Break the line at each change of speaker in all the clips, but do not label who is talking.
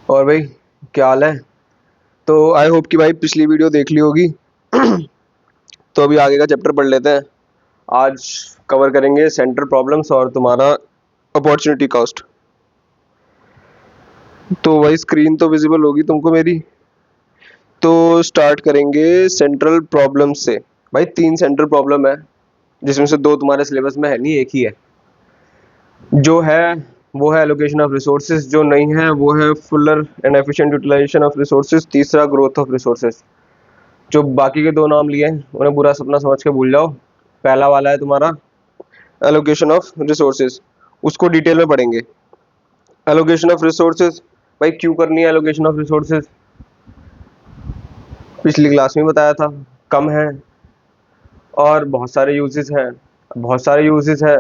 और भाई क्या हाल है? तो आई होप कि भाई पिछली वीडियो देख ली होगी। तो अभी आगे का चैप्टर पढ़ लेते हैं। आज कवर करेंगे सेंट्रल प्रॉब्लम्स और तुम्हारा अपॉर्चुनिटी कॉस्ट। तो भाई स्क्रीन तो विजिबल होगी तुमको मेरी। तो स्टार्ट करेंगे सेंट्रल प्रॉब्लम से। भाई 3 सेंट्रल प्रॉब्लम है, जिसमें से 2 तुम्हारे सिलेबस में है नहीं, एक ही है। जो है वो है एलोकेशन ऑफ रिसोर्सेज, जो नहीं है वो है fuller and efficient utilization of resources, तीसरा ग्रोथ ऑफ रिसोर्सेज। जो बाकी के 2 नाम लिए हैं उन्हें बुरा सपना समझ के भूल जाओ। पहला वाला है तुम्हारा एलोकेशन ऑफ रिसोर्सेज, उसको डिटेल में पढ़ेंगे। एलोकेशन ऑफ रिसोर्सेज, भाई क्यों करनी है एलोकेशन ऑफ रिसोर्सेज? पिछली क्लास में बताया था। कम है और बहुत सारे यूजेस हैं। बहुत सारे यूजेस है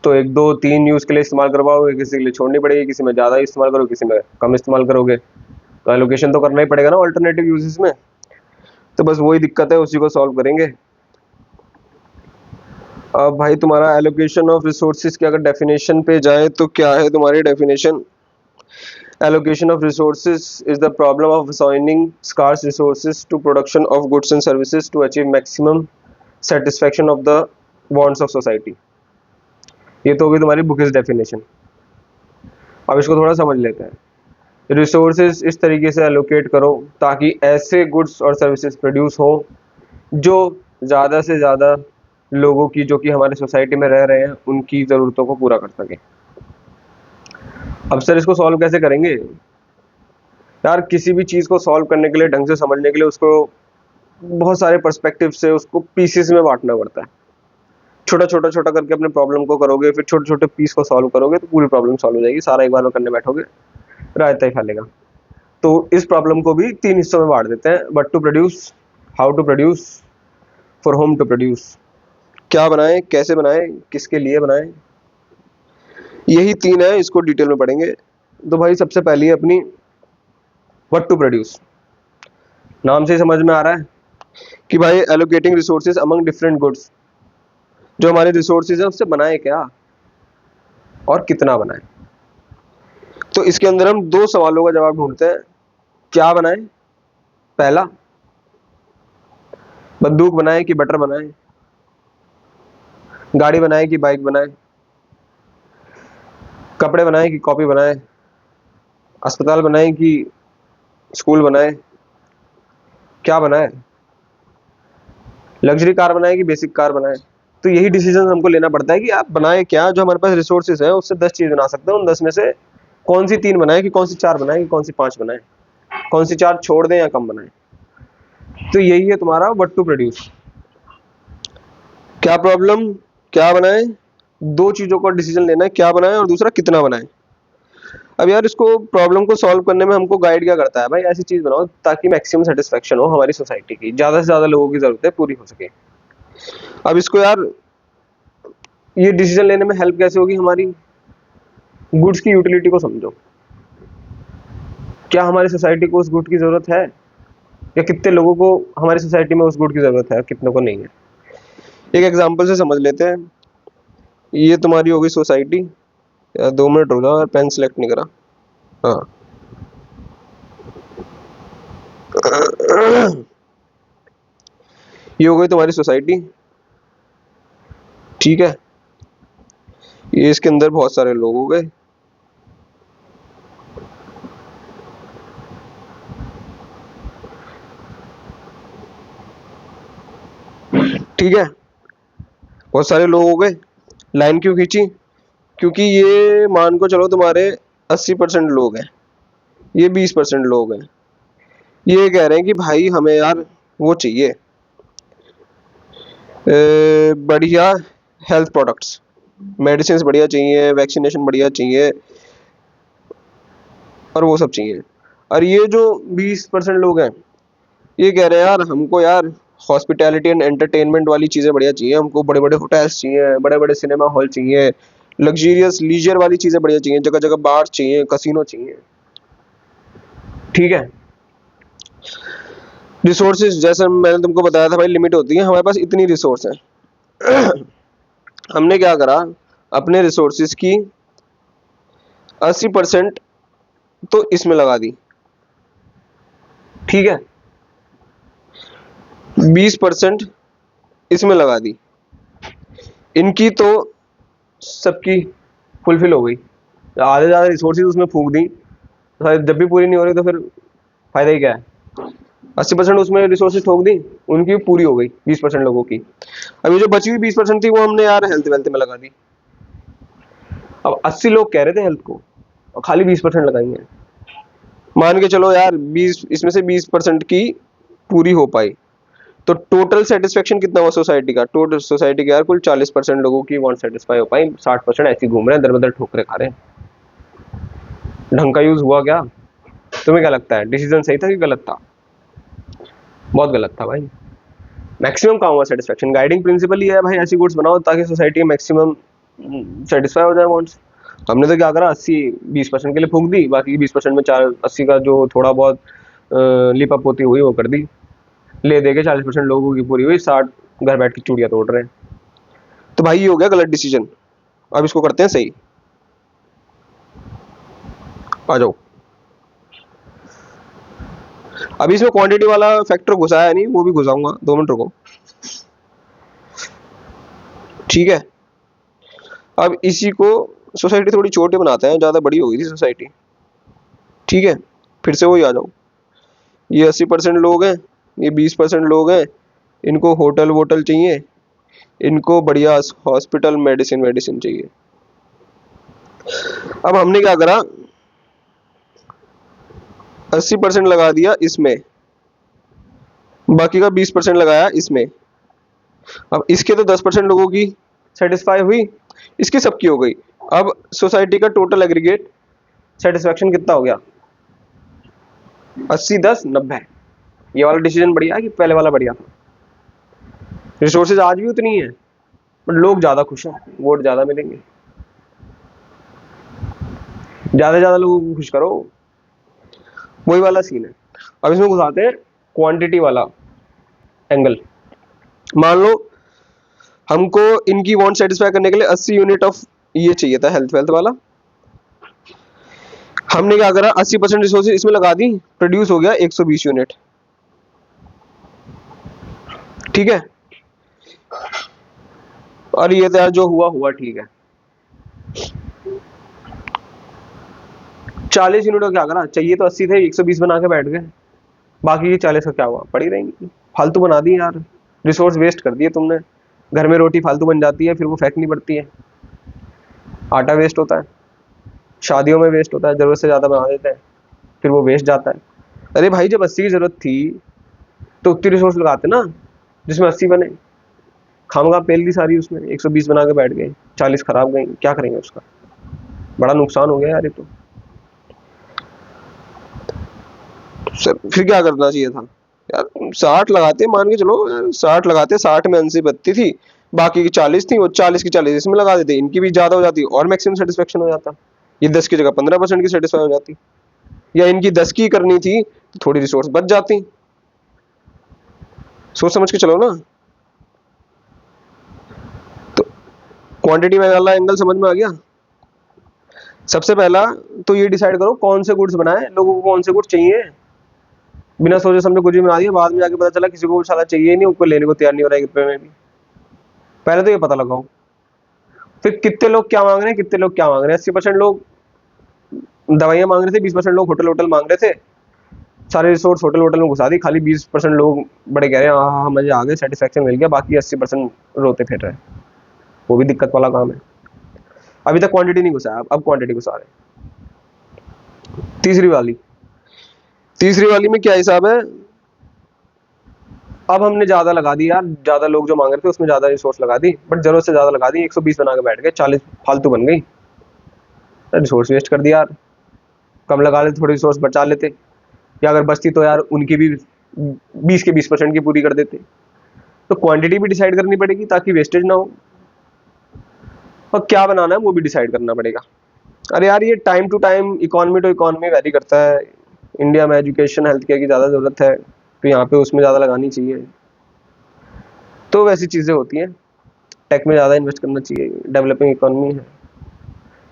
तो 1 2 3 यूज के लिए इस्तेमाल करवाओगे, किसी के लिए छोड़नी पड़ेगी, किसी में ज़्यादा इस्तेमाल करो, किसी में कम इस्तेमाल करोगे। तो एलोकेशन तो करना ही पड़ेगा ना अल्टरनेटिव यूजेस में। तो बस वही दिक्कत है, उसी को सॉल्व करेंगे। अब भाई तुम्हारा एलोकेशन ऑफ रिसोर्सेज की अगर डेफिनेशन पे जाए तो क्या है तुम्हारी definition? Allocation of resources is the problem of assigning scarce resources to production of goods and services to achieve maximum satisfaction of the wants of society. ये तो होगी तुम्हारी बुकिश डेफिनेशन। अब इसको थोड़ा समझ लेते हैं। रिसोर्सेज इस तरीके से एलोकेट करो ताकि ऐसे गुड्स और सर्विसेज प्रोड्यूस हो जो ज़्यादा से ज़्यादा लोगों की, जो कि हमारे सोसाइटी में रह रहे हैं, उनकी ज़रूरतों को पूरा कर सके। अब सर इसको सॉल्व कैसे करेंगे? यार किसी भी चीज़ को सॉल्व करने के लिए, ढंग से समझने के लिए, उसको बहुत सारे पर्सपेक्टिव से उसको पीसेस में बांटना पड़ता है। छोटा छोटा छोटा करके अपने प्रॉब्लम को करोगे, फिर छोटे छोटे पीस को सॉल्व करोगे तो पूरी प्रॉब्लम सॉल्व हो जाएगी। सारा एक बार में करने बैठोगे रायता ही फैलेगा। तो इस प्रॉब्लम को भी 3 हिस्सों में बांट देते हैं। What to produce, how to produce, for whom to produce. क्या बनाएं, कैसे बनाएं, किसके लिए बनाएं, यही 3 है, इसको डिटेल में पढ़ेंगे। तो भाई सबसे पहली है अपनी व्हाट टू प्रोड्यूस। नाम से समझ में आ रहा है कि भाई allocating resources among different goods. जो हमारे रिसोर्सेज है उससे बनाए क्या और कितना बनाए। तो इसके अंदर हम 2 सवालों का जवाब ढूंढते हैं। क्या बनाए? पहला, बंदूक बनाए कि बटर बनाए, गाड़ी बनाए कि बाइक बनाए, कपड़े बनाए कि कॉपी बनाए, अस्पताल बनाए कि स्कूल बनाए, क्या बनाए? लग्जरी कार बनाए कि बेसिक कार बनाए। तो यही डिसीजन हमको लेना पड़ता है कि आप बनाए क्या। जो हमारे पास रिसोर्सेज है उससे 10 चीज बना सकते हैं, उन 10 में से कौन सी 3 बनाए कि कौन सी 4 बनाए कि कौन सी 5 बनाए, कौन सी 4 छोड़ दें या कम बनाए। तो यही है तुम्हारा व्हाट टू प्रोड्यूस। क्या प्रॉब्लम, क्या बनाए, 2 चीजों का डिसीजन लेना है, क्या बनाए और दूसरा कितना बनाए। अब यार इसको प्रॉब्लम को सॉल्व करने में हमको गाइड क्या करता है? भाई ऐसी चीज बनाओ ताकि मैक्सिमम सेटिस्फेक्शन हो हमारी सोसाइटी की, ज्यादा से ज्यादा लोगों की जरूरतें पूरी हो सके। अब इसको यार ये डिसीजन लेने में हेल्प कैसे होगी हमारी? गुड्स की यूटिलिटी को समझो। क्या हमारी सोसाइटी को उस गुड की जरूरत है, या कितने लोगों को हमारी सोसाइटी में उस गुड की जरूरत है, कितनों को नहीं है। एक एग्जांपल से समझ लेते हैं। ये तुम्हारी हो गई सोसाइटी। 2 मिनट रुक जाओ, पेन सेलेक्ट नहीं करा। हाँ ये हो गई तुम्हारी सोसाइटी, ठीक है। ये इसके अंदर बहुत सारे लोग हो गए, ठीक है। बहुत सारे लोग हो गए। लाइन क्यों खींची? क्योंकि ये मान को चलो तुम्हारे 80% लोग हैं, ये 20% लोग हैं। ये कह रहे हैं कि भाई हमें यार वो चाहिए, बढ़िया हेल्थ प्रोडक्ट्स, मेडिसिन बढ़िया चाहिए, वैक्सीनेशन बढ़िया चाहिए और वो सब चाहिए। और ये जो 20% लोग हैं ये कह रहे हैं यार हमको यार हॉस्पिटैलिटी एंड एंटरटेनमेंट वाली चीज़ें बढ़िया चाहिए, हमको बड़े बड़े होटल्स चाहिए, बड़े बड़े सिनेमा हॉल चाहिए, लग्जरियस लीजर वाली चीज़ें बढ़िया चाहिए, जगह जगह बार चाहिए, कसिनो चाहिए, ठीक है। रिसोर्सेज जैसे मैंने तुमको बताया था भाई, लिमिट होती है, हमारे पास इतनी रिसोर्स है। हमने क्या करा, अपने रिसोर्सेज की 80% तो इसमें लगा दी, ठीक है, 20% इसमें लगा दी, इनकी तो सबकी फुलफिल हो गई, आधे ज्यादा रिसोर्सेज उसमें फूंक दी, जब भी पूरी नहीं हो रही तो फिर फायदा ही क्या है। 80% उसमें रिसोर्सेज ठोक दी, उनकी पूरी हो गई 20% लोगों की। अब ये जो बची हुई 20% थी वो हमने यार हेल्थ वेल्थ में लगा दी। अब 80 लोग कह रहे थे हेल्थ को और खाली 20% लगाएंगे, मान के चलो यार 20 इसमें से 20% की पूरी हो पाई, तो टोटल सेटिस्फेक्शन कितना हुआ सोसाइटी का, टोटल सोसाइटी का यार कुल 40% लोगों की वांट सेटिस्फाई हो पाई, 60% ऐसे घूम रहे हैं, दर बदर ठोकरे खा रहे हैं। ढंग का यूज हुआ क्या? तुम्हें क्या लगता है, डिसीजन सही था कि गलत था? बहुत गलत था भाई। मैक्सिमम कहाँ हुआ सेटिस्फेक्शन? गाइडिंग प्रिंसिपल ही है भाई, ऐसी गुड्स बनाओ ताकि सोसाइटी मैक्सिमम सेटिस्फाई हो जाए वांट्स। हमने तो क्या करा, 80-20% के लिए फूंक दी, बाकी 20% में 80 का जो थोड़ा बहुत लिप अप होती हुई वो कर दी, ले दे के 40% लोगों की पूरी हुई, 60 घर बैठ के चूड़ियां तोड़ रहे हैं। तो भाई ये हो गया गलत डिसीजन। अब इसको करते हैं सही, आ जाओ। अभी इसमें क्वांटिटी वाला फैक्टर घुसाया नहीं, वो भी घुसाऊंगा, 2 मिनट रुको, ठीक है। अब इसी को सोसाइटी थोड़ी छोटी बनाते हैं, ज्यादा बड़ी हो गई थी सोसाइटी, ठीक है। फिर से वही आ जाओ, ये 80% लोग हैं, ये 20% लोग हैं, इनको होटल वोटल चाहिए, इनको बढ़िया हॉस्पिटल मेडिसिन मेडिसिन चाहिए। अब हमने क्या करा, 80% लगा दिया इसमें, बाकी का 20% लगाया इसमें। अब इसके तो 10% लोगों की सेटिस्फाई हुई, इसकी सबकी हो गई। अब सोसाइटी का टोटल एग्रीगेट सेटिस्फेक्शन कितना हो गया, 80-10-90। ये वाला डिसीजन बढ़िया है कि पहले वाला बढ़िया था? रिसोर्सेज आज भी उतनी है बट लोग ज्यादा खुश हैं, वोट ज्यादा मिलेंगे, ज्यादा ज्यादा लोगों को खुश करो, वही वाला सीन है। अब इसमें घुसाते हैं क्वांटिटी वाला एंगल। मान लो हमको इनकी वांट सेटिस्फाई करने के लिए 80 यूनिट ऑफ ये चाहिए था हेल्थ वेल्थ वाला, हमने क्या करा, 80% रिसोर्सेज इसमें लगा दी, प्रोड्यूस हो गया 120 यूनिट, ठीक है। और ये तो यार जो हुआ हुआ, ठीक है। 40 यूनिट का क्या करा, चाहिए तो 80 थे, 120 बना के बैठ गए, बाकी की 40 का क्या हुआ, पड़ी रहेंगी, फालतू बना दी यार, रिसोर्स वेस्ट कर दिए तुमने। घर में रोटी फालतू बन जाती है, फिर वो फेंकनी पड़ती है, आटा वेस्ट होता है, शादियों में वेस्ट होता है, जरूरत से ज्यादा बना देते हैं, फिर वो वेस्ट जाता है। अरे भाई जब 80 की जरूरत थी तो उतनी रिसोर्स लगाते ना जिसमें 80 बने, खामखा पेल दी सारी उसमें, 120 बना के बैठ गए, 40 खराब गई, क्या करेंगे उसका, बड़ा नुकसान हो गया यार ये तो। फिर क्या करना चाहिए था यार, 60 लगाते, मान के चलो यार 60 लगाते, 60 में 80 बत्ती थी, बाकी की 40 थी, वो 40 की 40 इसमें लगा देते, इनकी भी ज्यादा हो जाती और मैक्सिमम सेटिस्फेक्शन हो जाता, ये 10 की जगह 15% की सेटिस्फाई हो जाती, या इनकी 10 की करनी थी तो थोड़ी रिसोर्स बच जाती। सोच समझ के चलो ना। तो क्वांटिटी वाला एंगल समझ में आ गया। सबसे पहला तो ये डिसाइड करो कौन से गुड्स बनाए, लोगों को कौन से गुड्स चाहिए, बिना सोचे समझे कुछ भी बना दिया, बाद में जाके पता चला किसी को वो साला चाहिए ही नहीं, ऊपर लेने को तैयार नहीं हो रहा है 1 रुपए में भी। पहले तो ये पता लगाओ, फिर कितने लोग क्या मांग रहे हैं, कितने लोग क्या मांग रहे हैं। 80% लोग दवाइयां मांग रहे थे, 20% लोग होटल होटल मांग रहे थे, सारे रिसोर्स होटल होटल में घुसा दी, खाली 20% लोग बड़े कह रहे हैं हाँ हाँ मजे आ गए, सेटिस्फेक्शन मिल गया, बाकी 80% रोते फिर रहे। वो भी दिक्कत वाला काम है। अभी तक क्वांटिटी नहीं घुसा, अब क्वांटिटी घुसा रहे। तीसरी वाली, तीसरी वाली में क्या हिसाब है, अब हमने ज्यादा लगा दी यार, ज्यादा लोग जो मांग रहे थे उसमें ज्यादा रिसोर्स लगा दी, बट जरूरत से ज्यादा लगा दी, 120 बना के बैठ गए, 40 फालतू बन गई, रिसोर्स वेस्ट कर दिया यार। कम लगा लेते, थोड़ी रिसोर्स बचा लेते, या अगर बचती तो यार उनकी भी 20 के 20% की पूरी कर देते। तो क्वांटिटी भी डिसाइड करनी पड़ेगी ताकि वेस्टेज ना हो, और क्या बनाना है वो भी डिसाइड करना पड़ेगा। अरे यार ये time to time, economy to economy vary करता है। इंडिया में एजुकेशन हेल्थ केयर की ज़्यादा ज़रूरत है तो यहाँ पे उसमें ज़्यादा लगानी चाहिए, तो वैसी चीज़ें होती हैं। टेक में ज़्यादा इन्वेस्ट करना चाहिए, डेवलपिंग इकोनॉमी है,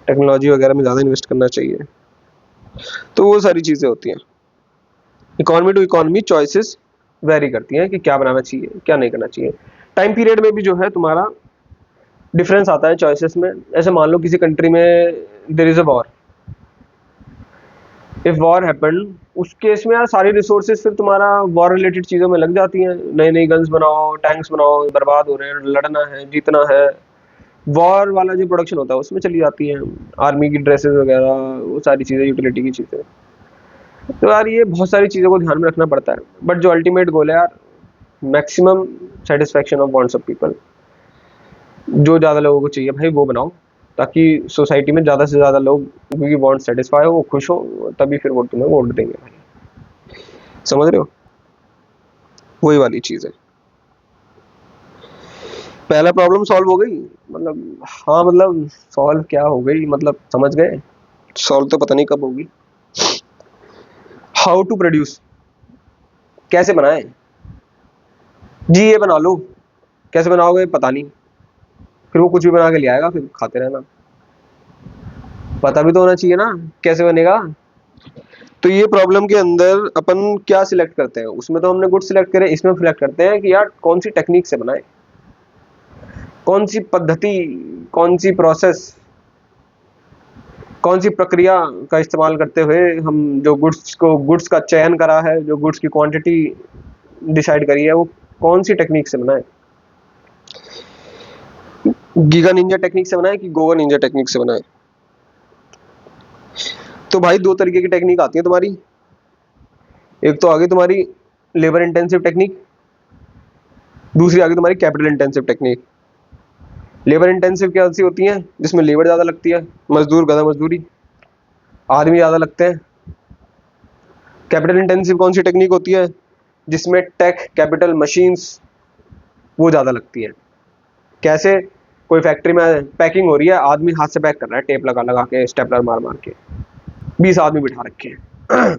टेक्नोलॉजी वगैरह में ज़्यादा इन्वेस्ट करना चाहिए। तो वो सारी चीजें होती हैं। Economy to economy choices vary करती हैं कि क्या बनाना चाहिए क्या नहीं करना चाहिए। टाइम पीरियड में भी जो है तुम्हारा डिफरेंस आता है चॉइसेस में। ऐसे मान लो किसी कंट्री में there is a war, if war happen, उस केस में यार सारी रिसोर्सेज फिर तुम्हारा वॉर रिलेटेड चीजों में लग जाती हैं। नई नई गन्स बनाओ, टैंक्स बनाओ, बर्बाद हो रहे हैं, लड़ना है, जीतना है, वॉर वाला जो प्रोडक्शन होता है उसमें चली जाती है। आर्मी की ड्रेसेस वगैरह, वो सारी चीजें, यूटिलिटी की चीजें। तो यार ये बहुत सारी चीजों को ध्यान में रखना पड़ता है, बट जो अल्टीमेट गोल है यार, maximum satisfaction of wants of people, जो ज्यादा लोगों को चाहिए भाई वो बनाओ, ताकि सोसाइटी में ज्यादा से ज्यादा लोग की वांट सेटिस्फाई हो, वो खुश हो, तभी फिर वो तुम्हें वोट देंगे भाई। समझ रहे हो? वही वाली चीज है। पहला प्रॉब्लम सॉल्व हो गई, मतलब हाँ, मतलब सॉल्व क्या हो गई, मतलब समझ गए, सॉल्व तो पता नहीं कब होगी। हाउ टू प्रोड्यूस, कैसे बनाए जी, ये बना लो, कैसे बनाओगे पता नहीं, फिर वो कुछ भी बना के ले आएगा, फिर खाते रहना। पता भी तो होना चाहिए ना कैसे बनेगा। तो ये प्रॉब्लम के अंदर अपन क्या सिलेक्ट करते हैं, उसमें तो हमने गुड सिलेक्ट करे, इसमें सिलेक्ट करते हैं कि यार कौन सी टेक्निक से बनाए, कौन सी पद्धति, कौन सी प्रोसेस, कौन सी प्रक्रिया का इस्तेमाल करते हुए हम जो गुड्स का चयन करा है, जो गुड्स की क्वांटिटी डिसाइड करी है, वो कौन सी टेक्निक से बनाए। गीगा निंजा टेक्निक से बनाए कि गोगा निंजा टेक्निक से बनाए। तो भाई दो तरीके की टेक्निक आती है तुम्हारी। एक तो आगे तुम्हारी लेबर इंटेंसिव टेक्निक, दूसरी आगे तुम्हारी capital intensive technique. Labour intensive क्या सी होती है, जिसमें लेबर ज्यादा लगती है, मजदूर गधा मजदूरी, आदमी ज्यादा लगते हैं। कैपिटल इंटेंसिव कौन सी टेक्निक होती है, जिसमें टेक कैपिटल मशीन्स वो ज्यादा लगती है। कैसे, कोई फैक्ट्री में पैकिंग हो रही है, आदमी हाथ से पैक कर रहा है, टेप लगा लगा के, स्टेपलर मार मार के, 20 आदमी बिठा रखे हैं,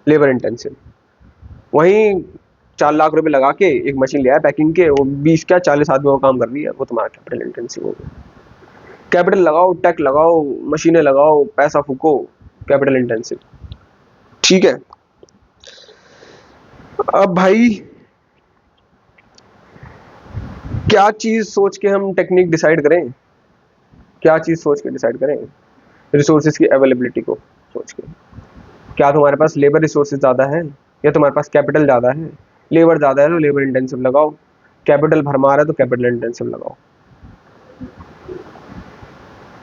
लेबर इंटेंसिव। वहीं 4 लाख रुपए लगा के एक मशीन लिया है पैकिंग के, वो 20 क्या 40 आदमियों का काम कर रही है, वो तुम्हारा कैपिटल इंटेंसिव हो गया। कैपिटल लगाओ, टेक लगाओ, मशीनें लगाओ, पैसा फूको, कैपिटल इंटेंसिव। ठीक है। अब भाई क्या चीज सोच के हम टेक्निक डिसाइड करें, क्या चीज सोच के डिसाइड करें, रिसोर्सेज की अवेलेबिलिटी को सोच के। क्या तुम्हारे पास लेबर रिसोर्सेज ज्यादा है या तुम्हारे पास कैपिटल ज्यादा है। लेबर ज्यादा है तो लेबर इंटेंसिव लगाओ, कैपिटल भरमार है तो कैपिटल इंटेंसिव लगाओ।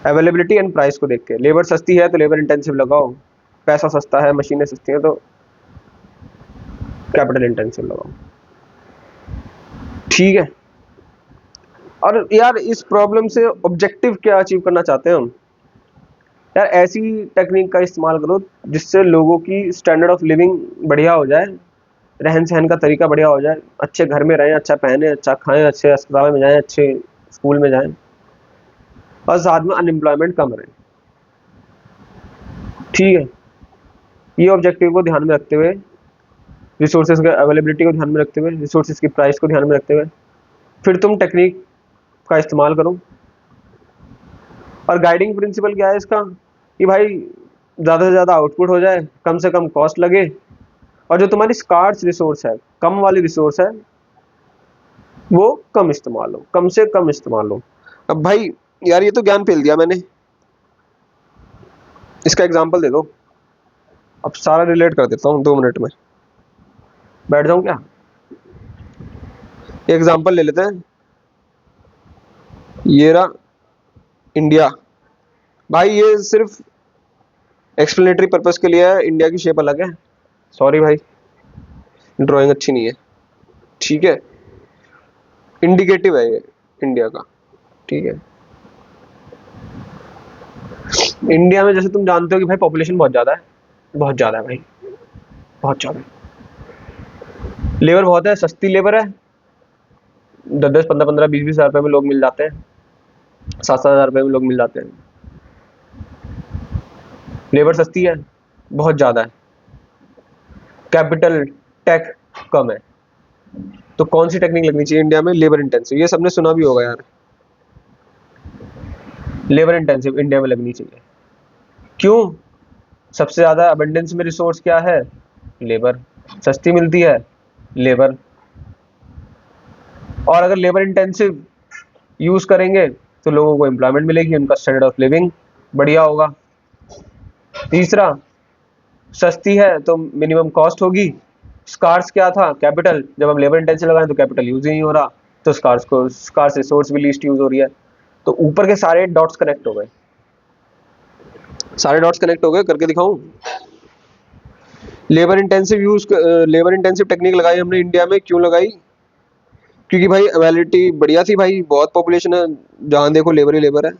अवेलेबिलिटी एंड प्राइस को देख के, लेबर सस्ती है तो लेबर इंटेंसिव लगाओ, पैसा सस्ता है, मशीनें सस्ती हैं तो कैपिटल इंटेंसिव लगाओ। ठीक है। और यार इस प्रॉब्लम से ऑब्जेक्टिव क्या अचीव करना चाहते हैं हम, यार ऐसी टेक्निक का इस्तेमाल करो जिससे लोगों की स्टैंडर्ड ऑफ लिविंग बढ़िया हो जाए, रहन सहन का तरीका बढ़िया हो जाए, अच्छे घर में रहें, अच्छा पहने, अच्छा खाएं, अच्छे अस्पताल में जाएं, अच्छे स्कूल में जाएं, और साथ में अनएम्प्लॉयमेंट कम रहे। ठीक है। ये ऑब्जेक्टिव को ध्यान में रखते हुए, रिसोर्सेज की अवेलेबिलिटी को ध्यान में रखते हुए, रिसोर्सेज की प्राइस को ध्यान में रखते हुए, फिर तुम टेक्निक का इस्तेमाल करो। और गाइडिंग प्रिंसिपल क्या है इसका, कि भाई ज़्यादा से ज़्यादा आउटपुट हो जाए, कम से कम कॉस्ट लगे, और जो तुम्हारी स्कार्स रिसोर्स है, कम वाली रिसोर्स है, वो कम इस्तेमाल हो, कम से कम इस्तेमाल हो। अब भाई यार ये तो ज्ञान फेल दिया मैंने, इसका एग्जाम्पल दे दो। अब सारा रिलेट कर देता हूँ 2 मिनट में, बैठ जाऊं क्या। एग्जाम्पल ले लेते हैं, ये रहा इंडिया। भाई ये सिर्फ एक्सप्लेनेटरी पर्पस के लिए है, इंडिया की शेप अलग है, सॉरी भाई ड्राइंग अच्छी नहीं है। ठीक है, इंडिकेटिव है ये इंडिया का। ठीक है। इंडिया में जैसे तुम जानते हो कि भाई पॉपुलेशन बहुत ज्यादा है, बहुत ज्यादा है भाई, बहुत ज्यादा है। लेबर बहुत है, सस्ती लेबर है, 10-10, 15-15, 20-20 हज़ार रुपए में लोग मिल जाते हैं, 7-7 हज़ार रुपए में लोग मिल जाते हैं। लेबर सस्ती है, बहुत ज्यादा है, कैपिटल टेक कम है, तो कौन सी टेक्निक लगनी चाहिए इंडिया में, लेबर इंटेंसिव। ये सबने सुना भी होगा यार, लेबर इंटेंसिव इंडिया में लगनी चाहिए। क्यों, सबसे ज्यादा अबंडेंस में रिसोर्स क्या है? लेबर। सस्ती मिलती है लेबर। और अगर लेबर इंटेंसिव यूज करेंगे तो लोगों को एम्प्लॉयमेंट मिलेगी, उनका स्टैंडर्ड ऑफ लिविंग बढ़िया होगा। तीसरा, सस्ती है तो मिनिमम कॉस्ट होगी। स्कार्स क्या था? कैपिटल। जब हम लेबर इंटेंसिव लगाएं तो कैपिटल यूज ही नहीं हो रहा, तो स्कार्स रिसोर्स भी लीस्ट यूज हो रही है। तो ऊपर के सारे डॉट्स कनेक्ट हो गए, सारे डॉट्स कनेक्ट हो गए। करके दिखाऊं? लेबर इंटेंसिव टेक्निक लगाई हमने इंडिया में, क्यों लगाई? क्योंकि भाई अवेलेबिलिटी बढ़िया थी भाई, बहुत पॉपुलेशन है, जहां देखो लेबर ही लेबर है,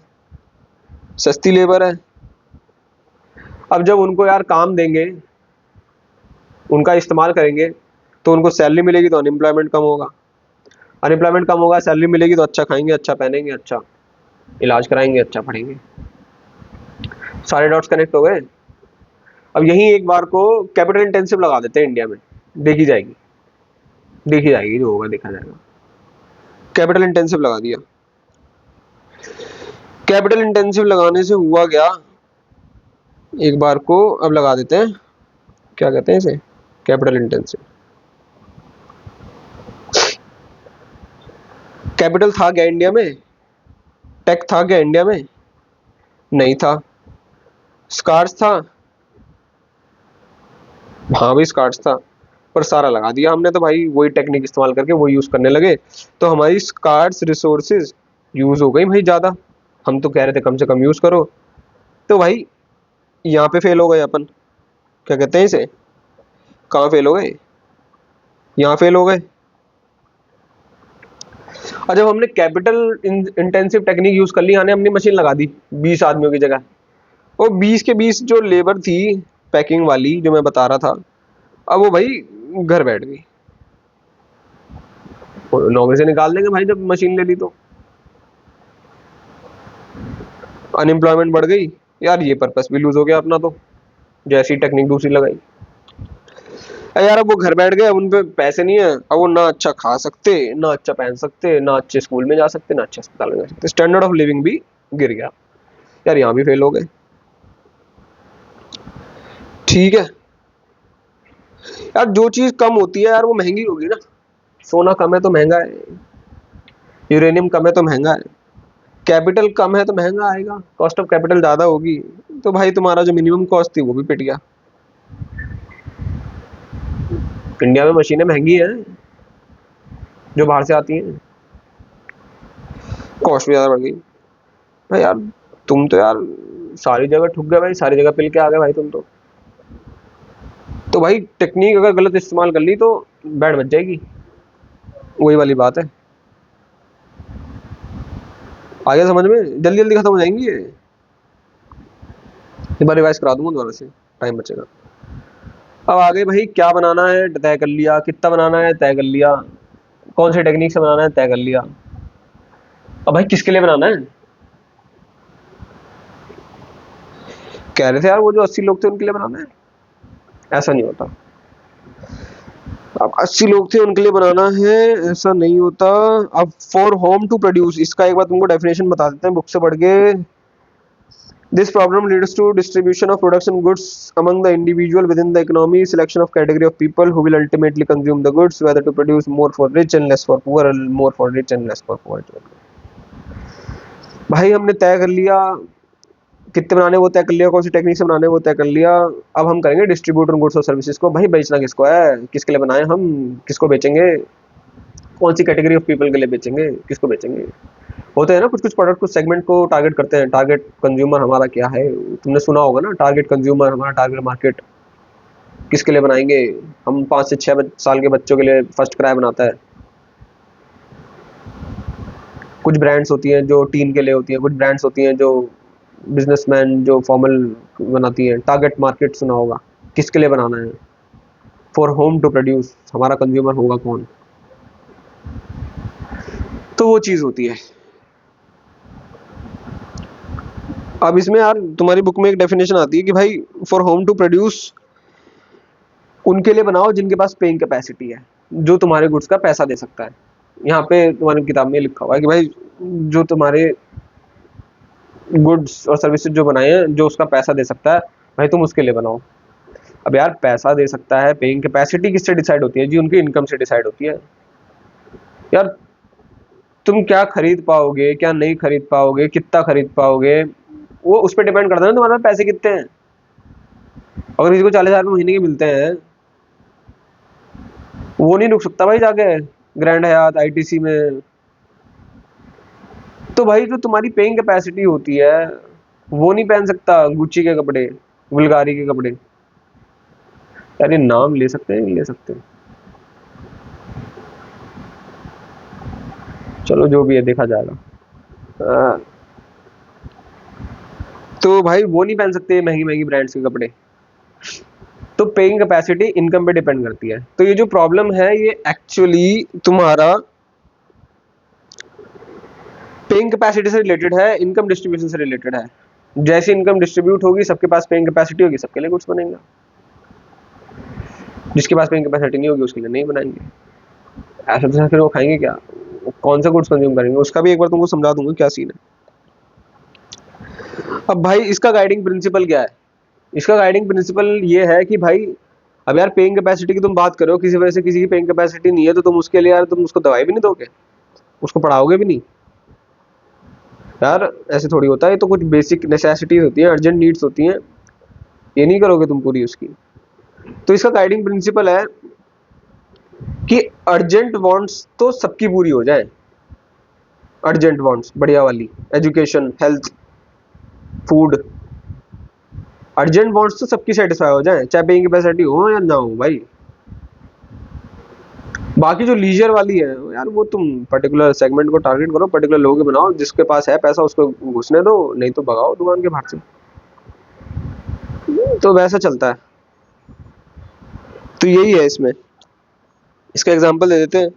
सस्ती लेबर है। अब जब उनको यार काम देंगे, उनका इस्तेमाल करेंगे, तो उनको सैलरी मिलेगी तो अनएम्प्लॉयमेंट कम होगा, अनएम्प्लॉयमेंट कम होगा, सैलरी मिलेगी तो अच्छा खाएंगे, अच्छा पहनेंगे, अच्छा इलाज कराएंगे, अच्छा पढ़ेंगे। सारे डॉट्स कनेक्ट हो गए। अब यही एक बार को कैपिटल इंटेंसिव लगा देते हैं इंडिया में, देखी जाएगी, देखी जाएगी, जो होगा देखा जाएगा। कैपिटल इंटेंसिव लगा दिया। कैपिटल इंटेंसिव लगाने से हुआ क्या, एक बार को अब लगा देते हैं, क्या कहते हैं इसे, कैपिटल इंटेंसिव। कैपिटल था क्या इंडिया में? टेक था क्या इंडिया में? नहीं था। स्कार्स था? हाँ भाई स्कार्स था, पर सारा लगा दिया हमने तो भाई, वही टेक्निक इस्तेमाल करके वो यूज करने लगे, तो हमारी स्कार्स रिसोर्सेज यूज हो गई भाई ज्यादा। हम तो कह रहे थे कम से कम यूज करो, तो भाई यहाँ पे फेल हो गए अपन। क्या कहते हैं इसे, कहाँ फेल हो गए? यहाँ फेल हो गए। और जब हमने कैपिटल इंटेंसिव टेक्निक यूज कर ली, यानी हमने मशीन लगा दी 20 आदमियों की जगह, वो 20 के 20 जो लेबर थी पैकिंग वाली जो मैं बता रहा था, अब वो भाई घर बैठ गई। नौकरी से निकाल देंगे भाई जब मशीन ले ली तो। अनएम्प्लॉयमेंट बढ़ गई यार, ये पर्पस भी लूज हो गया अपना तो, जैसी टेक्निक दूसरी लगाई। यार अब वो घर बैठ गए, अब उन पे पैसे नहीं है, अब वो ना अच्छा खा सकते, ना अच्छा पहन सकते, ना अच्छे स्कूल में जा सकते, ना अच्छे अस्पताल में जा सकते, स्टैंडर्ड ऑफ लिविंग भी गिर गया। यार यहाँ भी फेल हो गए। ठीक है यार, जो चीज कम होती है यार वो महंगी होगी ना। सोना कम है तो महंगा है, यूरेनियम कम है तो महंगा है, कैपिटल कम है तो महंगा आएगा, कॉस्ट ऑफ कैपिटल ज्यादा होगी, तो भाई तुम्हारा जो मिनिमम कॉस्ट थी वो भी पिट गया। इंडिया में मशीनें महंगी हैं जो बाहर से आती हैं, कॉस्ट भी ज्यादा बढ़ गई। भाई यार तुम तो यार सारी जगह ठुक गए भाई, सारी जगह पिल के आ गए भाई तुम तो भाई टेक्निक अगर गलत इस्तेमाल कर ली तो बैंड बच जाएगी, वही वाली बात है। आगे समझ में, जल्दी जल्दी खत्म हो जाएंगी ये, एक बार रिवाइज करा दूंगा दोबारा से, टाइम बचेगा। अब आगे भाई क्या बनाना है तय कर लिया, कितना बनाना है तय कर लिया, कौन सी टेक्निक से बनाना है तय कर लिया। अब भाई किसके लिए बनाना है? कह रहे थे यार वो जो 80 लोग थे उनके लिए बनाना है, ऐसा नहीं होता। अब 80 लोग थे उनके लिए बनाना है, ऐसा नहीं होता। अब फॉर होम टू प्रोड्यूस, इसका एक बार तुमको डेफिनेशन बता देते हैं बुक से पढ़ के। This problem leads to distribution of production goods among the individual within the economy, selection of category of people who will ultimately consume the goods, whether to produce more for rich and less for poor, or more for rich and less for poor. भाई हमने तय कर लिया कितने बनाने, वो तय कर लिया, कौन सी टेक्निक से बनाने वो तय कर लिया। अब हम करेंगे डिस्ट्रीब्यूट उन गुड्स और सर्विसेज को। भाई बेचना किसको है, किसके लिए बनाए हम, किसको बेचेंगे, कौन सी कैटेगरी ऑफ पीपल के लिए बेचेंगे, किसको बेचेंगे। होते हैं ना कुछ कुछ प्रोडक्ट कुछ सेगमेंट को टारगेट करते हैं, टारगेट कंज्यूमर हमारा क्या है, तुमने सुना होगा ना, टारगेट कंज्यूमर, हमारा टारगेट मार्केट किसके लिए बनाएंगे। हम 5 से 6 साल के बच्चों के लिए फर्स्ट क्राई बनाता है। कुछ ब्रांड्स होती हैं जो टीन के लिए होती हैं, कुछ ब्रांड्स होती हैं जो बिजनेसमैन जो फॉर्मल बनाती हैं। टारगेट मार्केट सुना होगा, किसके लिए बनाना है, फॉर होम टू प्रोड्यूस, हमारा कंज्यूमर होगा कौन, तो वो चीज होती है। अब इसमें यार तुम्हारी बुक में एक डेफिनेशन आती है कि भाई फॉर होम टू प्रोड्यूस उनके लिए बनाओ जिनके पास पेइंग कैपेसिटी है, जो तुम्हारे गुड्स का पैसा दे सकता है। यहाँ पे तुम्हारी किताब में लिखा हुआ है कि भाई जो तुम्हारे गुड्स और सर्विसेज जो बनाए हैं, जो उसका पैसा दे सकता है, भाई तुम उसके लिए बनाओ। अब यार पैसा दे सकता है, पेइंग कैपेसिटी किससे डिसाइड होती है जी? उनकी इनकम से डिसाइड होती है। यार तुम क्या खरीद पाओगे, क्या नहीं खरीद पाओगे, कितना खरीद पाओगे, वो उस पर डिपेंड करता है ना तुम्हारे पास पैसे कितने हैं। अगर किसी को 40,000 महीने के मिलते हैं, वो नहीं रुक सकता भाई जाके ग्रैंड हयात आईटीसी में। तो भाई जो तुम्हारी पेइंग कैपेसिटी होती है, वो नहीं पहन सकता गुच्ची के कपड़े, बुल्गारी के कपड़े। यार ये नाम ले सकते हैं, नहीं ले सकते? चलो जो भी है देखा जाएगा। हाँ, तो भाई वो नहीं पहन सकते महंगी महंगी ब्रांड्स के कपड़े। तो पेइंग कैपेसिटी इनकम पे डिपेंड करती है। तो ये जो प्रॉब्लम है ये एक्चुअली तुम्हारा पेइंग कैपेसिटी से रिलेटेड है, इनकम डिस्ट्रीब्यूशन से रिलेटेड है। जैसे इनकम डिस्ट्रीब्यूट होगी, सबके पास पेइंग कैपेसिटी होगी, सबके लिए गुड्स बनेगा। जिसके पास पेइंग कैपेसिटी नहीं होगी उसके लिए नहीं बनाएंगे। ऐसा तो फिर वो खाएंगे क्या, वो कौन सा गुड्स कंज्यूम करेंगे, उसका भी एक बार तुमको समझा दूंगा क्या सीन है। अब भाई इसका गाइडिंग प्रिंसिपल क्या है? इसका गाइडिंग प्रिंसिपल ये है कि भाई अब यार पेइंग कैपेसिटी की तुम बात करो, किसी वजह से किसी की पेइंग कैपेसिटी नहीं है, तो तुम उसके लिए यार तुम उसको दवाई भी नहीं दोगे, उसको पढ़ाओगे भी नहीं। यार ऐसे थोड़ी होता है, तो कुछ बेसिक नेसेसिटीज होती है, अर्जेंट नीड्स होती हैं, ये नहीं करोगे तुम पूरी उसकी। तो इसका गाइडिंग प्रिंसिपल है कि अर्जेंट वांट्स तो सबकी पूरी हो जाए। अर्जेंट वांट्स बढ़िया वाली, education, health, food, urgent wants तो सबकी सेटिस्फाई हो जाए, चाहे पेइंग कैपेसिटी हो या ना हो भाई। बाकी जो लीजर वाली है यार, वो तुम पर्टिकुलर सेगमेंट को टारगेट करो, पर्टिकुलर लोगों के बनाओ, जिसके पास है पैसा उसको घुसने दो, नहीं तो भगाओ दुकान के बाहर से। तो वैसा चलता है। तो यही है इसमें। इसका एग्जांपल दे देते हैं।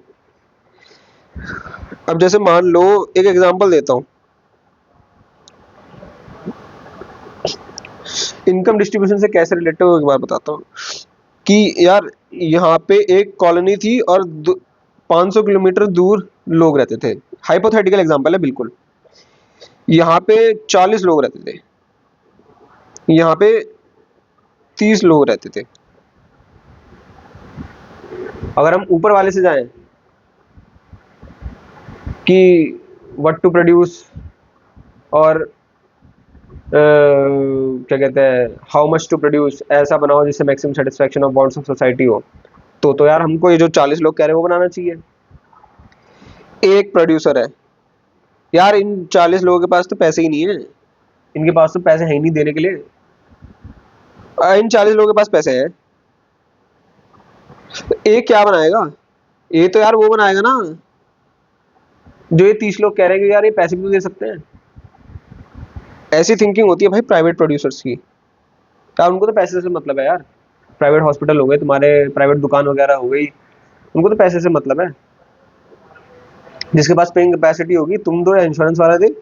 अब जैसे मान लो, एक एग्जांपल देता हूँ, इनकम डिस्ट्रीब्यूशन से कैसे रिलेटेड हो एक बार बताता हूँ। कि यार यहाँ पे एक कॉलोनी थी और 500 किलोमीटर दूर लोग रहते थे। हाइपोथेटिकल एग्जांपल है बिल्कुल। यहाँ पे 40 लोग रहते थे, यहाँ पे 30 लोग रहते थे। अगर हम ऊपर वाले से जाएं कि व्हाट टू प्रोड्यूस, और क्या कहते हैं, हाउ मच टू प्रोड्यूस, ऐसा बनाओ जिससे maximum satisfaction of wants of society हो, तो यार हमको ये जो 40 लोग कह रहे हैं वो बनाना चाहिए। एक प्रोड्यूसर है, यार इन 40 लोगों के पास तो पैसे ही नहीं है, इनके पास तो पैसे है ही नहीं देने के लिए। इन 40 लोगों के पास पैसे हैं, तो एक क्या बनाएगा? ये तो यार वो बनाएगा ना जो ये 30 लोग कह रहे हैं कि यार ये पैसे भी तो दे सकते हैं। ऐसी थिंकिंग होती है भाई प्राइवेट प्रोड्यूसर्स की। यार उनको तो पैसे से मतलब है यार। प्राइवेट हॉस्पिटल हो गए तुम्हारे, प्राइवेट दुकान वगैरह हो गई, उनको तो पैसे से मतलब है। जिसके पास पेइंग कैपेसिटी होगी, तुम दो या इंश्योरेंस वाला दे,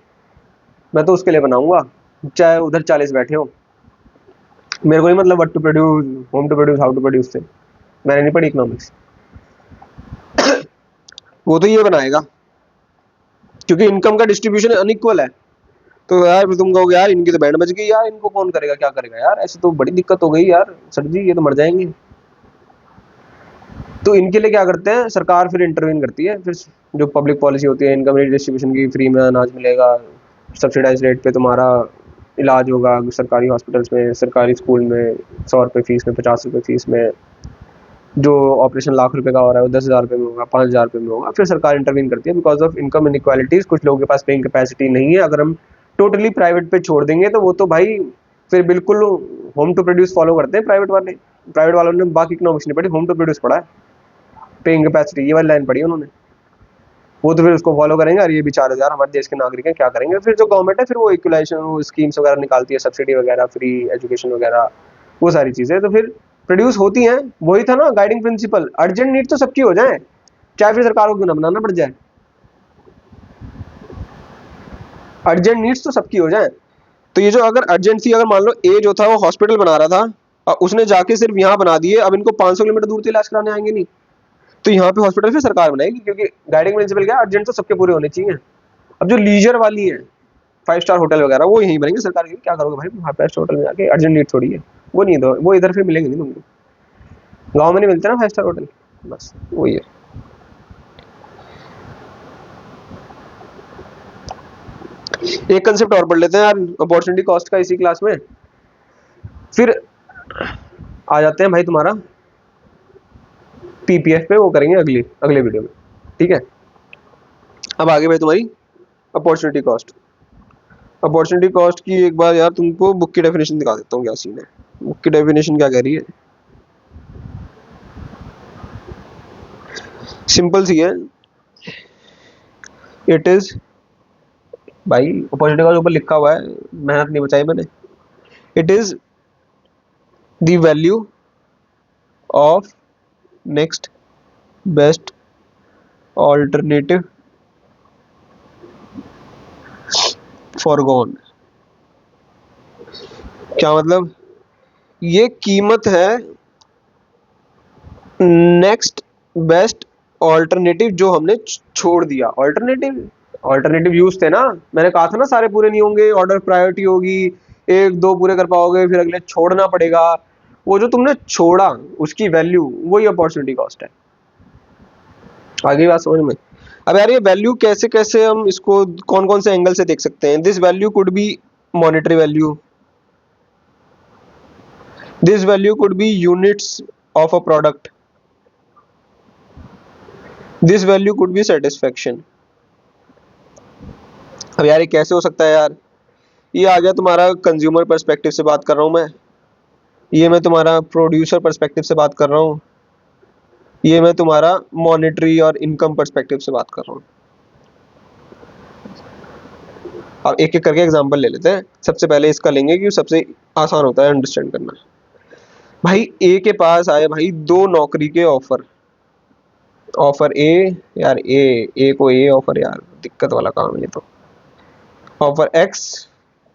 मैं तो उसके लिए बनाऊंगा, चाहे उधर 40 बैठे हो। मेरे को नहीं मतलब what to produce, whom to produce, how to produce से। मैंने नहीं पढ़ी इकोनॉमिक्स। वो तो ये बनाएगा, क्योंकि इनकम का डिस्ट्रीब्यूशन अनइक्वल है। तो यार तुम कहोगे यार इनकी तो बैंड बज गई यार, इनको कौन करेगा, क्या करेगा यार, ऐसे तो बड़ी दिक्कत हो गई यार सर जी, ये तो मर जाएंगे। तो इनके लिए क्या करते हैं, सरकार फिर इंटरवीन करती है। फिर जो पब्लिक पॉलिसी होती है इनकम डिस्ट्रीब्यूशन की, फ्री में अनाज मिलेगा, सब्सिडाइज रेट पे तुम्हारा इलाज होगा सरकारी हॉस्पिटल्स में, सरकारी स्कूल में 100 रुपये फीस में, 50 रुपये फीस में। जो ऑपरेशन लाख रुपए का हो रहा है वो 10,000 रुपये में होगा, 5,000 रुपये में होगा। फिर सरकार इंटरवीन करती है बिकॉज ऑफ इनकम इनइक्वालिटीज। कुछ लोगों के पास पेइंग कैपेसिटी नहीं है, अगर हम टोटली प्राइवेट पे छोड़ देंगे तो वो तो भाई फिर बिल्कुल होम टू प्रोड्यूस फॉलो करते हैं प्राइवेट वाले। प्राइवेट वालों ने बाकी इकोनॉमिक्स नहीं पढ़ी, होम टू प्रोड्यूस पढ़ा है, पेइंग कैपेसिटी ये वाली लाइन पढ़ी उन्होंने। वो तो फिर उसको फॉलो करेंगे, और ये बेचारे यार हमारे देश के नागरिक हैं क्या करेंगे। फिर जो गवर्नमेंट है फिर वो इक्वलाइजेशन स्कीम्स वगैरह निकालती है, सब्सिडी वगैरह, फ्री एजुकेशन वगैरह, वो सारी चीजें तो फिर प्रोड्यूस होती हैं। वही था ना गाइडिंग प्रिंसिपल, अर्जेंट नीड तो सबकी हो जाए, चाहे फिर सरकार को क्यों ना बनाना पड़ जाए। अर्जेंट नीड्स तो सबकी हो जाए। तो ये जो अगर अर्जेंट थी, अगर मान लो ए जो था वो हॉस्पिटल बना रहा था और उसने जाके सिर्फ यहाँ बना दिए, अब इनको 500 किलोमीटर दूर से इलाज कराने आएंगे नहीं, तो यहाँ पे हॉस्पिटल फिर सरकार बनाएगी, क्योंकि गाइडिंग प्रिंसिपल क्या है, अर्जेंट तो सबके पूरे होने चाहिए। अब जो लीजर वाली है, 5 स्टार होटल वगैरह वो यहीं बनेंगे सरकार के, क्या करोगे भाई वहाँ 5 स्टार होटल में जाके, अर्जेंट नीड थोड़ी है, वो नहीं दो, वो इधर फिर मिलेंगे नहीं तुमको, गाँव में नहीं मिलते ना 5 स्टार होटल, बस वही है। एक कंसेप्ट और पढ़ लेते हैं यार अपॉर्चुनिटी कॉस्ट का इसी क्लास में, फिर आ जाते हैं भाई तुम्हारा पीपीएफ पे, वो करेंगे अगले वीडियो में, ठीक है। अब आगे भाई तुम्हारी अपॉर्चुनिटी कॉस्ट। अपॉर्चुनिटी कॉस्ट की एक बार यार तुमको बुक की डेफिनेशन दिखा देता हूँ, क्या सीन है, बुक की डेफिनेशन क्या कह रही है, सिंपल सी है। इट इज, भाई अपॉर्चुनिटी कॉस्ट ऊपर लिखा हुआ है, मेहनत नहीं बचाई मैंने, it is the value of next best alternative foregone. क्या मतलब, ये कीमत है नेक्स्ट बेस्ट ऑल्टरनेटिव जो हमने छोड़ दिया। ऑल्टरनेटिव यूज थे ना, मैंने कहा था ना सारे पूरे नहीं होंगे, ऑर्डर प्रायोरिटी होगी, एक दो पूरे कर पाओगे फिर अगले छोड़ना पड़ेगा, वो जो तुमने छोड़ा उसकी वैल्यू, वही अपॉर्चुनिटी कॉस्ट है। आगे बात समझ में। अब यार ये वैल्यू कैसे कैसे हम इसको कौन कौन से एंगल से देख सकते हैं। This value could be monetary value, this value could be units of a product, this value could be satisfaction. अब यार ये कैसे हो सकता है यार, ये आ गया तुम्हारा कंज्यूमर पर्सपेक्टिव से बात कर रहा हूं मैं, ये मैं तुम्हारा प्रोड्यूसर पर्सपेक्टिव से बात कर रहा हूँ, ये मैं तुम्हारा मॉनेटरी और इनकम पर्सपेक्टिव से बात कर रहा हूँ। अब एक एक करके एग्जांपल ले लेते हैं। सबसे पहले इसका लेंगे कि सबसे आसान होता है अंडरस्टैंड करना। भाई ए के पास आए भाई दो नौकरी के ऑफर, ऑफर ए, यार ए को ए ऑफर, यार दिक्कत वाला काम है ये तो। Offer X,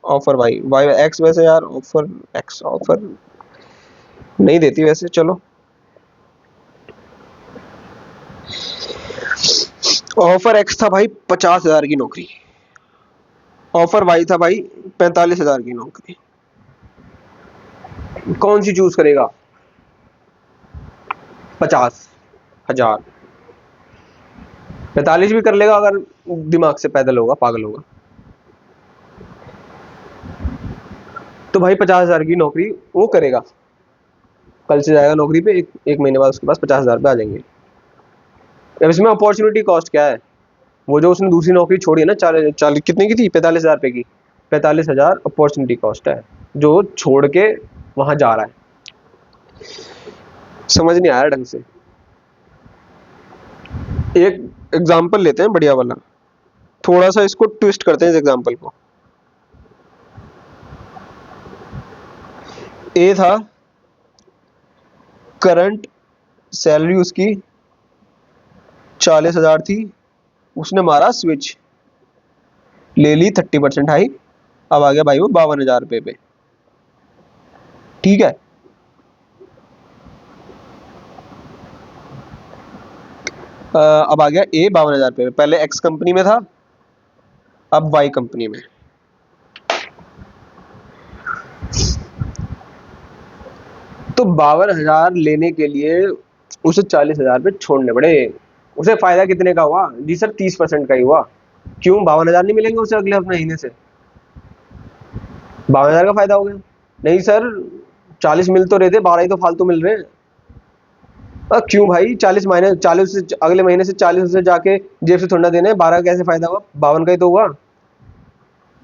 offer Y, Y X, वैसे यार ऑफर एक्स ऑफर नहीं देती वैसे, चलो। ऑफर एक्स था भाई 50,000 की नौकरी, ऑफर वाई था भाई 45,000 की नौकरी, कौन सी चूज करेगा? 50,000। 45 भी कर लेगा अगर दिमाग से पैदल होगा, पागल होगा। तो भाई 50,000 की नौकरी वो करेगा, कल से जाएगा नौकरी पे, एक महीने बाद उसके पास 50,000 पे आ जाएंगे। अब इसमें अपॉर्चुनिटी कॉस्ट क्या है, वो जो उसने दूसरी नौकरी छोड़ी है ना, 40 कितने की थी, 45,000 रुपए की, 45,000 अपॉर्चुनिटी कॉस्ट है जो छोड़ के वहां जा रहा है। समझ नहीं आया ढंग से। एक एग्जाम्पल लेते हैं बढ़िया वाला, थोड़ा सा इसको ट्विस्ट करते हैं इस एग्जाम्पल को। ए था, करंट सैलरी उसकी 40,000 थी, उसने मारा स्विच, ले ली 30% हाई, अब आ गया भाई वो 52,000 रुपए पे, ठीक है। अब आ गया ए 52,000 रुपए पे, पहले एक्स कंपनी में था, अब वाई कंपनी में। तो 52,000 लेने के लिए उसे 40,000 पे छोड़ने पड़े। उसे फायदा कितने का हुआ जी सर? 30% का ही हुआ। क्यों? 52,000 नहीं मिलेंगे उसे अगले महीने से, 52,000 का फायदा हो गया। नहीं सर 40 मिल तो रहे थे, 12 ही तो फालतू मिल रहे हैं। क्यों भाई? 40 माइनस 40 से अगले महीने से 40 से जाके जेब से थोड़ा देने, 12 का कैसे फायदा हुआ? 52 का ही तो हुआ।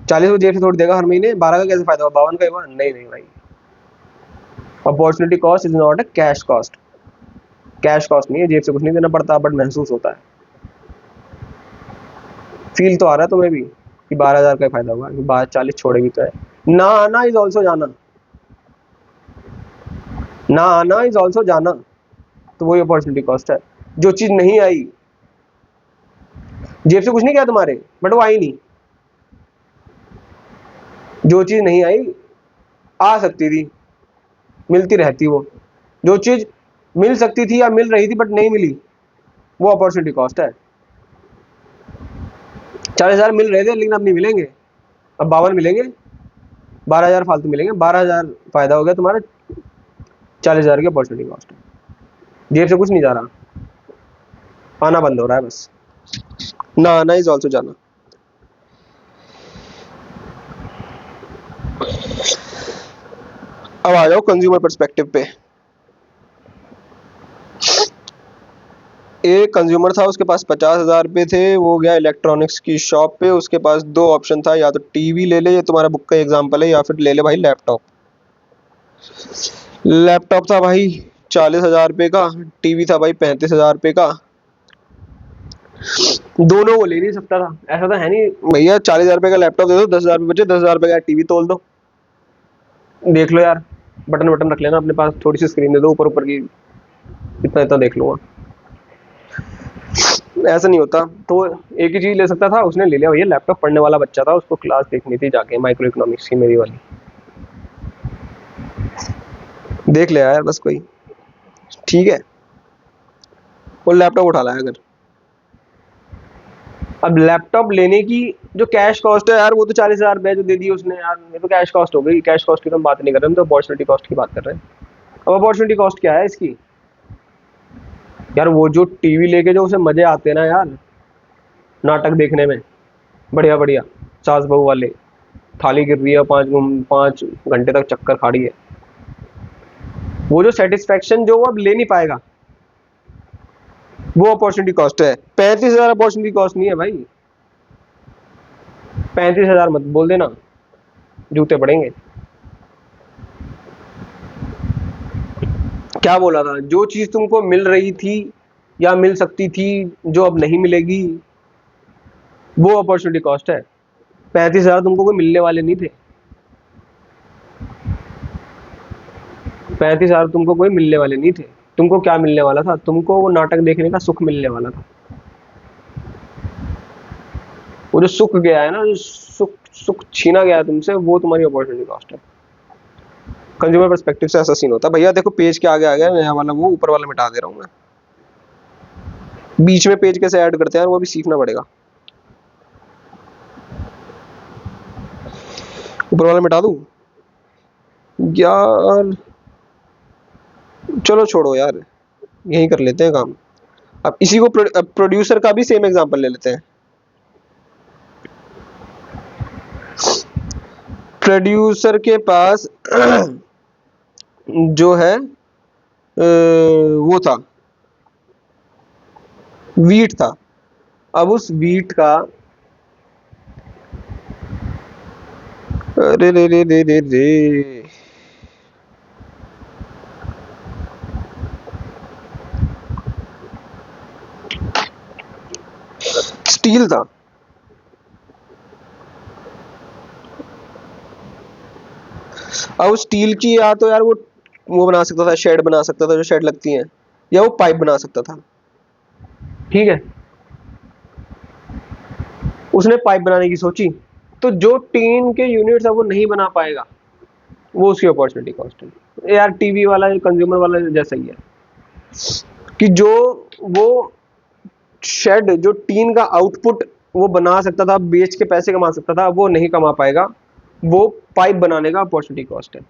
40 को जेब से थोड़ी देगा हर महीने, 12 का कैसे फायदा हुआ? 52 का ही हुआ। नहीं नहीं भाई, opportunity cost is not a cash cost. Cash cost नहीं है, जेब से कुछ नहीं देना पड़ता, बट महसूस होता है। फील तो आ रहा है तुम्हें भी कि 12,000 का फायदा हुआ, 40 छोड़ेगी तो है। ना आना इज ऑल्सो जाना, ना आना इज ऑल्सो जाना, तो वही अपॉर्चुनिटी कॉस्ट है। जो चीज नहीं आई, जेब से कुछ नहीं किया तुम्हारे, बट वो आई नहीं। जो चीज नहीं आई, आ सकती थी, मिलती रहती वो। जो चीज मिल सकती थी या मिल रही थी बट नहीं मिली, वो अपॉर्चुनिटी कॉस्ट है। 40,000 मिल रहे थे लेकिन अब नहीं मिलेंगे, अब 52 मिलेंगे, 12,000 फालतू मिलेंगे, 12,000 फायदा हो गया तुम्हारा, 40,000 की अपॉर्चुनिटी कॉस्ट है। जेब से कुछ नहीं जा रहा, आना बंद हो रहा है बस। ना आना इज ऑल्सो जाना। अब आ जाओ कंज्यूमर पर्सपेक्टिव पे। एक कंज्यूमर था, उसके पास 50,000 रुपये थे, वो गया इलेक्ट्रॉनिक्स की शॉप पे, उसके पास दो ऑप्शन था, या तो टीवी ले ले, ये तुम्हारा बुक का एग्जांपल है, या फिर ले ले भाई लैपटॉप। लैपटॉप था भाई 40,000 रुपये का, टीवी था भाई 35,000 रुपये का। दोनों को ले नहीं सकता था, ऐसा तो है नहीं भैया 40,000 रुपये का लैपटॉप दे दो, 10,000 रुपये बचे, 10,000 रुपये का टीवी तोल दो, देख लो यार, बटन बटन रख लेना अपने पास, थोड़ी सी स्क्रीन दे दो ऊपर ऊपर की, इतना इतना देख लूंगा। ऐसा नहीं होता, तो एक ही चीज ले सकता था, उसने ले लिया भैया लैपटॉप। पढ़ने वाला बच्चा था, उसको क्लास देखनी थी जाके माइक्रो इकोनॉमिक्स की मेरी वाली, देख ले यार बस कोई, ठीक है, वो लैपटॉप उठा लाया अगर। अब लैपटॉप लेने की जो कैश कॉस्ट है यार, वो तो 40,000 रुपये जो दे दी उसने यार, ये तो कैश कॉस्ट हो गई। कैश कॉस्ट की तो हम बात नहीं कर रहे, हम तो अपॉर्चुनिटी कॉस्ट की बात कर रहे हैं। अब अपॉर्चुनिटी कॉस्ट क्या है इसकी यार? वो जो टीवी लेके जो उसे मजे आते हैं ना यार, नाटक देखने में, बढ़िया बढ़िया, सास बहू वाले, थाली गिर रही है, 5 घंटे तक चक्कर खाड़ी है, वो जो सेटिस्फेक्शन जो वो अब ले नहीं पाएगा, वो अपॉर्चुनिटी कॉस्ट है। 35,000 अपॉर्चुनिटी कॉस्ट नहीं है भाई, 35,000 मत बोल देना, जूते पड़ेंगे। क्या बोला था? जो चीज तुमको मिल रही थी या मिल सकती थी, जो अब नहीं मिलेगी, वो अपॉर्चुनिटी कॉस्ट है। 35,000 तुमको कोई मिलने वाले नहीं थे, 35,000 तुमको कोई मिलने वाले नहीं थे। तुमको क्या मिलने वाला था? तुमको वो नाटक देखने का सुख मिलने वाला था। वो जो सुख गया है ना, जो सुख सुख छीना गया है तुमसे, वो तुम्हारी अपॉर्चुनिटी कॉस्ट है। कंज्यूमर पर्सपेक्टिव से ऐसा सीन होता है भैया। देखो पेज के आगे आ गया नया वाला, वो ऊपर वाला मिटा दे रहा हूं मैं, बीच में पेज कैसे ऐड करते हैं वो भी सीखना पड़ेगा। ऊपर वाला मिटा दूं यार? चलो छोड़ो यार, यही कर लेते हैं काम। अब इसी को प्रोड्यूसर का भी सेम एग्जांपल ले लेते हैं। प्रोड्यूसर के पास जो है वो था, वीट था। अब उस वीट का, अरे रे रे रे रे रे, स्टील था। अब स्टील की या तो यार वो बना सकता था, शेड बना सकता था, जो शेड लगती हैं, या वो पाइप बना सकता था, ठीक है। उसने पाइप बनाने की सोची, तो जो टीन के यूनिट्स है वो नहीं बना पाएगा, वो उसकी अपॉर्चुनिटी कॉस्ट है। यार टीवी वाला कंज्यूमर वाला जैसा ही है कि जो वो शेड, जो टीन का आउटपुट वो बना सकता था, बेच के पैसे कमा सकता था, वो नहीं कमा पाएगा, वो पाइप बनाने का अपॉर्चुनिटी कॉस्ट है।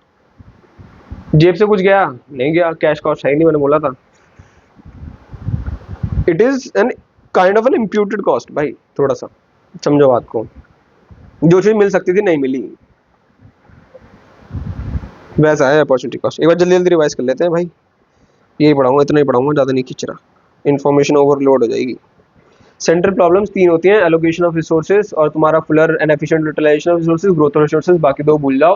जेब से कुछ गया नहीं गया, कैश कॉस्ट है ही नहीं, मैंने बोला था। It is an kind of an imputed cost भाई, थोड़ा सा समझो बात को। जो चीज मिल सकती थी नहीं मिली, वैसा है अपॉर्चुनिटी कॉस्ट। एक बार जल्दी जल्दी रिवाइज कर लेते हैं भाई, यही पढ़ाऊंगा, इतना ही पढ़ाऊंगा, ज्यादा नहीं खींच रहा, इन्फॉर्मेशन ओवरलोड हो जाएगी। सेंट्रल प्रॉब्लम्स 3 होती हैं, एलोकेशन ऑफ रिसोर्सेज और तुम्हारा fuller and efficient utilization of resources, growth of resources, बाकी 2 भूल जाओ।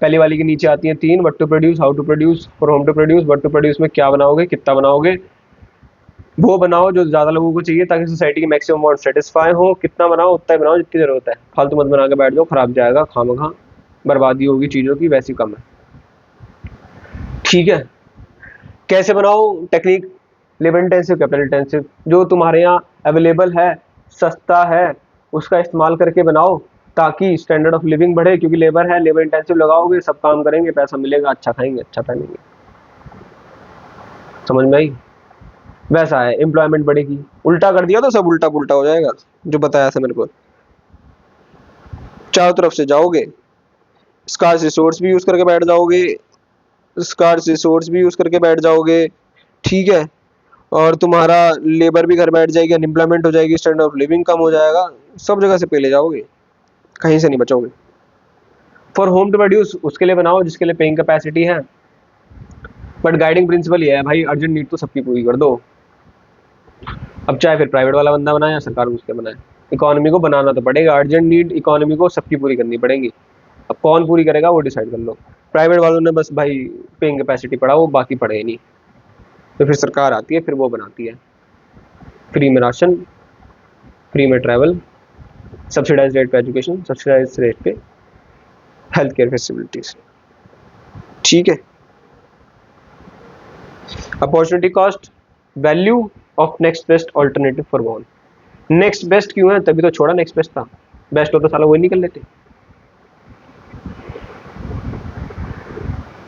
पहली वाली के नीचे आती हैं 3, what to produce, how to produce, for whom to produce. What to produce में क्या बनाओगे, कितना बनाओगे, वो बनाओ जो ज्यादा लोगों को चाहिए ताकि सोसाइटी की मैक्सिमम वांट सेटिस्फाई हो। कितना बनाओ, उतना ही बनाओ जितनी जरूरत है, फालतू मत बना के बैठ जाओ, खराब जाएगा, खामखा बर्बादी होगी चीजों की, वैसी कम है, ठीक है। कैसे बनाओ technique, labour intensive, capital intensive, जो तुम्हारे यहाँ अवेलेबल है, सस्ता है, उसका इस्तेमाल करके बनाओ ताकि स्टैंडर्ड ऑफ लिविंग बढ़े, क्योंकि लेबर है, लेबर इंटेंसिव लगाओगे, सब काम करेंगे, पैसा मिलेगा, अच्छा खाएंगे, अच्छा पहनेंगे, समझ में आई? वैसा है, एम्प्लॉयमेंट बढ़ेगी। उल्टा कर दिया तो सब उल्टा पुल्टा हो जाएगा, जो बताया था मेरे को। चारों तरफ से जाओगे, स्कार्स रिसोर्स भी यूज करके बैठ जाओगे, स्कार्स रिसोर्स भी यूज करके बैठ जाओगे, ठीक है, और तुम्हारा लेबर भी घर बैठ जाएगी, अनएम्प्लॉयमेंट हो जाएगी, स्टैंडर्ड ऑफ लिविंग कम हो जाएगा, सब जगह से पहले जाओगे, कहीं से नहीं बचोगे। फॉर होम टू प्रोड्यूस, उसके लिए बनाओ जिसके लिए पेइंग कैपेसिटी है, बट गाइडिंग प्रिंसिपल ये है भाई, अर्जेंट नीड तो सबकी पूरी कर दो। अब चाहे फिर प्राइवेट वाला बंदा बनाए या सरकार उसके बनाए, इकोनॉमी को बनाना तो पड़ेगा, अर्जेंट नीड इकोनॉमी को सबकी पूरी करनी पड़ेगी। अब कौन पूरी करेगा वो डिसाइड कर लो। प्राइवेट वालों ने बस भाई पेइंग कैपेसिटी पढ़ाओ, बाकी पढ़े ही नहीं, तो फिर सरकार आती है, फिर वो बनाती है फ्री में राशन, फ्री में ट्रैवल, सब्सिडाइज रेट पे एजुकेशन, सब्सिडाइज रेट पे हेल्थ केयर फैसिलिटीज, ठीक है। Opportunity cost, value of next best alternative for one. Next best क्यों है, तभी तो छोड़ा नेक्स्ट बेस्ट था, बेस्ट हो तो साला वही निकल लेते।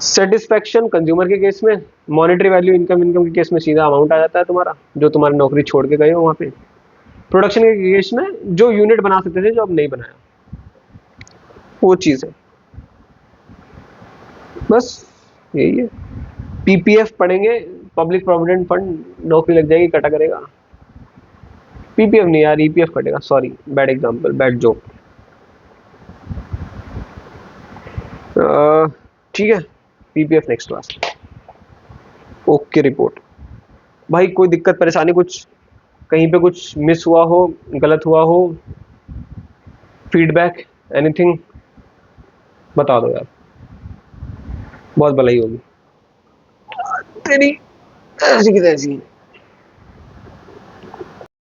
सेटिस्फैक्शन कंज्यूमर के केस में, मॉनेटरी वैल्यू इनकम के केस में सीधा अमाउंट आ जाता है तुम्हारा, जो तुम्हारी नौकरी छोड़ के गए हो वहां पे। प्रोडक्शन के केस में जो यूनिट बना सकते थे जो अब नहीं बनाया, वो चीज है, बस यही है। पीपीएफ पढ़ेंगे, पब्लिक प्रोविडेंट फंड, नौकरी लग जाएगी, कटा करेगा। पीपीएफ नहीं यार, ईपीएफ कटेगा, sorry bad example, bad joke. ठीक है, PPF next class. Okay report. भाई कोई दिक्कत परेशानी, कुछ कहीं पे कुछ मिस हुआ हो, गलत हुआ हो, फीडबैक एनीथिंग बता दो यार, बहुत भलाई होगी। तेरी ऐसी की तैसी।